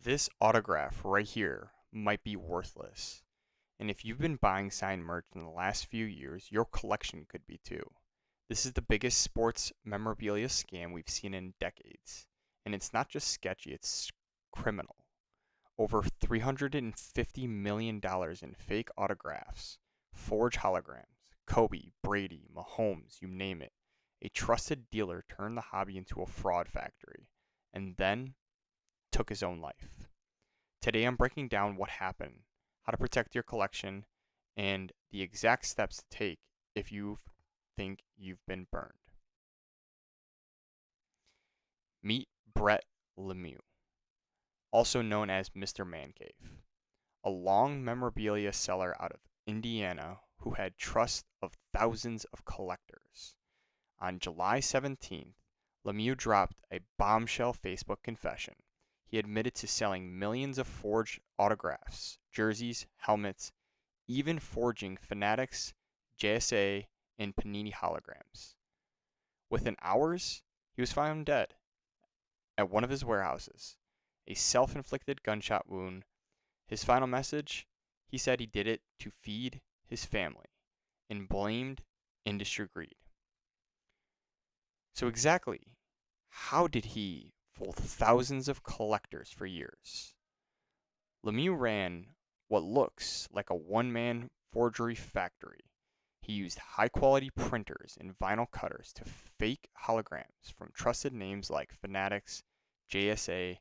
This autograph right here might be worthless. And if you've been buying signed merch in the last few years, your collection could be too. This is the biggest sports memorabilia scam we've seen in decades. And it's not just sketchy, it's criminal. Over $350 million in fake autographs, forged holograms, Kobe, Brady, Mahomes, you name it. A trusted dealer turned the hobby into a fraud factory and then took his own life. Today I'm breaking down what happened, how to protect your collection, and the exact steps to take if you think you've been burned. Meet Brett Lemieux, also known as MisterMancave, a long memorabilia seller out of Indiana who had trust of thousands of collectors. On July 17th, Lemieux dropped a bombshell Facebook confession. He admitted to selling millions of forged autographs, jerseys, helmets, even forging Fanatics, JSA, and Panini holograms. Within hours, he was found dead at one of his warehouses, a self-inflicted gunshot wound. His final message, he said he did it to feed his family and blamed industry greed. So exactly, how did he fool thousands of collectors for years? Lemieux ran what looks like a one-man forgery factory. He used high-quality printers and vinyl cutters to fake holograms from trusted names like Fanatics, JSA,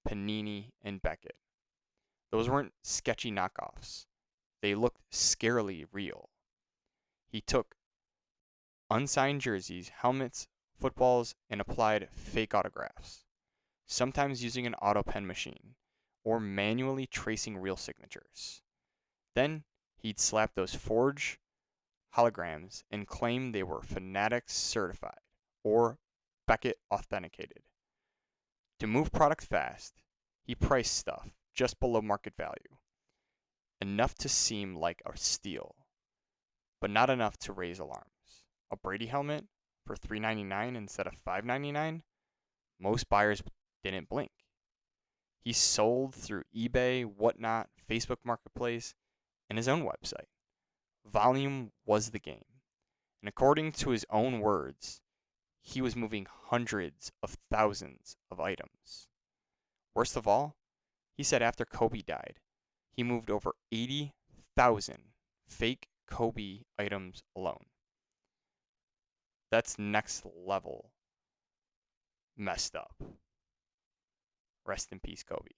Panini, and Beckett. Those weren't sketchy knockoffs. They looked scarily real. He took unsigned jerseys, helmets, footballs, and applied fake autographs, sometimes using an auto pen machine or manually tracing real signatures. Then he'd slap those forged holograms and claim they were Fanatics certified or Beckett authenticated. To move product fast, he priced stuff just below market value, enough to seem like a steal, but not enough to raise alarms. A Brady helmet for $3.99 instead of $5.99? Most buyers didn't blink. He sold through eBay, Whatnot, Facebook Marketplace, and his own website. Volume was the game. And according to his own words, he was moving hundreds of thousands of items. Worst of all, he said after Kobe died, he moved over 80,000 fake Kobe items alone. That's next level messed up. Rest in peace, Kobe.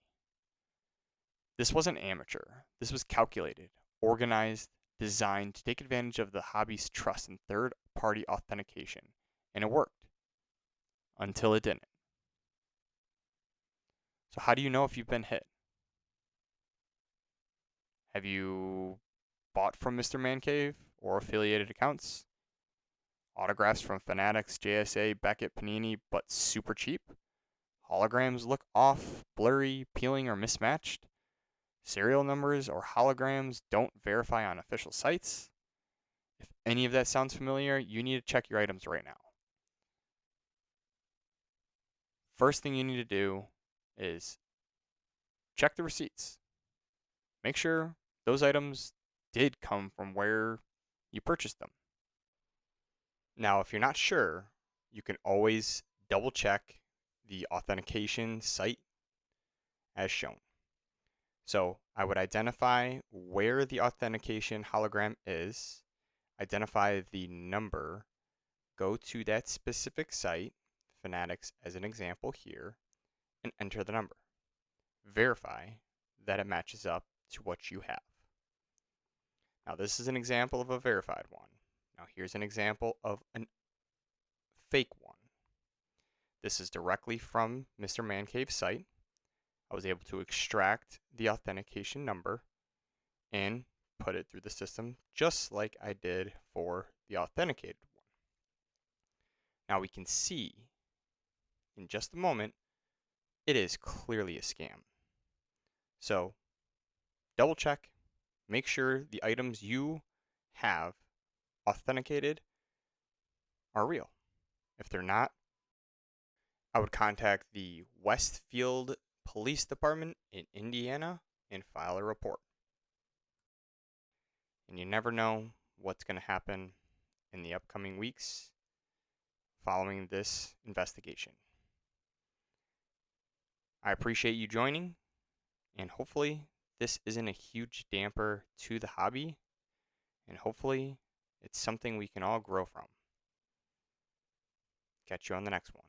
This wasn't amateur. This was calculated, organized, designed to take advantage of the hobby's trust in third-party authentication, and it worked. Until it didn't. So how do you know if you've been hit? Have you bought from MisterMancave or affiliated accounts? Autographs from Fanatics, JSA, Beckett, Panini, but super cheap? Holograms look off, blurry, peeling, or mismatched? Serial numbers or holograms don't verify on official sites? If any of that sounds familiar, you need to check your items right now. First thing you need to do is check the receipts. Make sure those items did come from where you purchased them. Now, if you're not sure, you can always double check the authentication site as shown. So I would identify where the authentication hologram is, identify the number, go to that specific site, Fanatics as an example here, and enter the number. Verify that it matches up to what you have. Now this is an example of a verified one. Now here's an example of a fake one. This is directly from MisterMancave's site. I was able to extract the authentication number and put it through the system just like I did for the authenticated one. Now we can see in just a moment, it is clearly a scam. So double check, make sure the items you have authenticated are real. If they're not, I would contact the Westfield police department in Indiana and file a report. And you never know what's going to happen in the upcoming weeks following this investigation. I appreciate you joining, and hopefully this isn't a huge damper to the hobby, and hopefully it's something we can all grow from. Catch you on the next one.